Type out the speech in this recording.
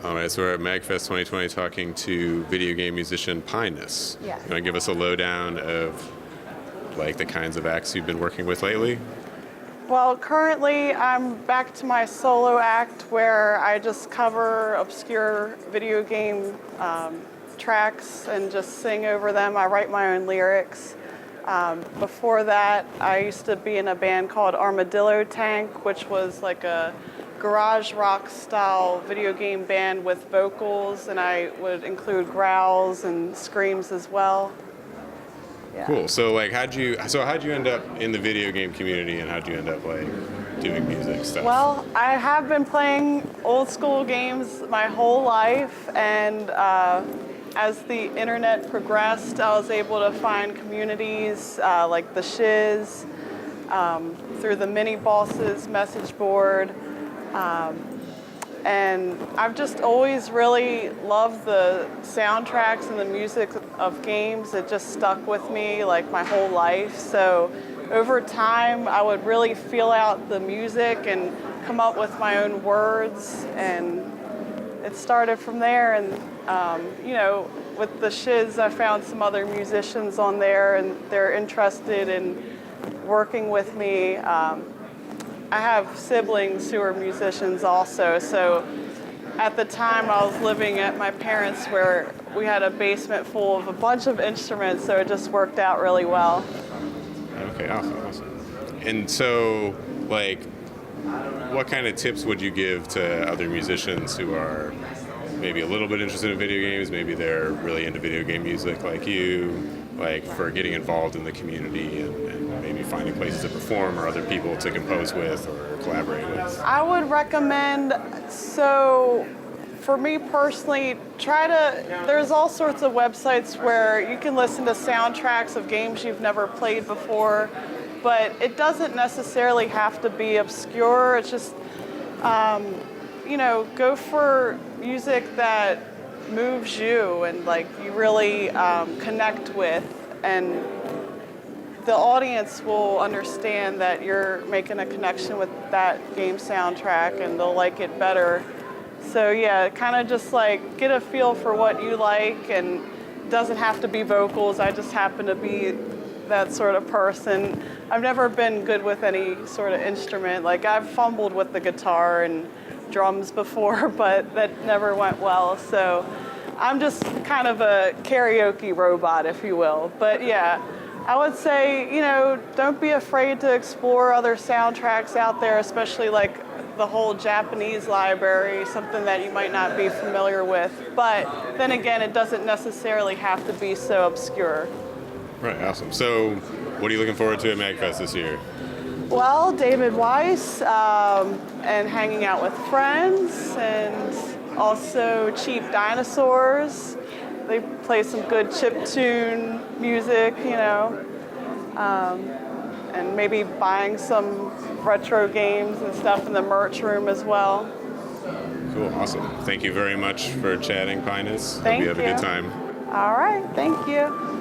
All right, so we're at MAGFest 2020 talking to video game musician Pieness. Yeah. You want to give us a lowdown of like the kinds of acts you've been working with lately? Well, currently I'm back to my solo act where I just cover obscure video game tracks and just sing over them. I write my own lyrics. Before that, I used to be in a band called Armadillo Tank, which was like a garage rock style video game band with vocals, and I would include growls and screams as well. Yeah. Cool. So like how'd you end up in the video game community, and how'd you end up like doing music stuff? Well, I have been playing old school games my whole life, and as the internet progressed, I was able to find communities like the Shiz, through the Mini Bosses message board. And I've just always really loved the soundtracks and the music of games. It just stuck with me like my whole life. So over time, I would really feel out the music and come up with my own words. And it started from there. And, with the Shiz, I found some other musicians on there, and they're interested in working with me. I have siblings who are musicians also, so at the time I was living at my parents' where we had a basement full of a bunch of instruments, so it just worked out really well. Okay, awesome. And so, like, what kind of tips would you give to other musicians who are maybe a little bit interested in video games, maybe they're really into video game music like you, like for getting involved in the community and maybe finding places to perform or other people to compose with or collaborate with? I would recommend, so for me personally, there's all sorts of websites where you can listen to soundtracks of games you've never played before, but it doesn't necessarily have to be obscure. It's just, go for music that moves you and like you really connect with, and the audience will understand that you're making a connection with that game soundtrack and they'll like it better. So yeah, kind of just like get a feel for what you like, and it doesn't have to be vocals. I just happen to be that sort of person. I've never been good with any sort of instrument. Like I've fumbled with the guitar and drums before, but that never went well. So I'm just kind of a karaoke robot, if you will. But yeah, I would say, don't be afraid to explore other soundtracks out there, especially like the whole Japanese library, something that you might not be familiar with. But then again, it doesn't necessarily have to be so obscure. Right, awesome. So what are you looking forward to at MAGFest this year? Well, David Weiss, and hanging out with friends, and also Cheap Dinosaurs. They play some good chiptune music, and maybe buying some retro games and stuff in the merch room as well. Cool, awesome. Thank you very much for chatting, Pieness. Thank you. Hope you have a good time. All right, thank you.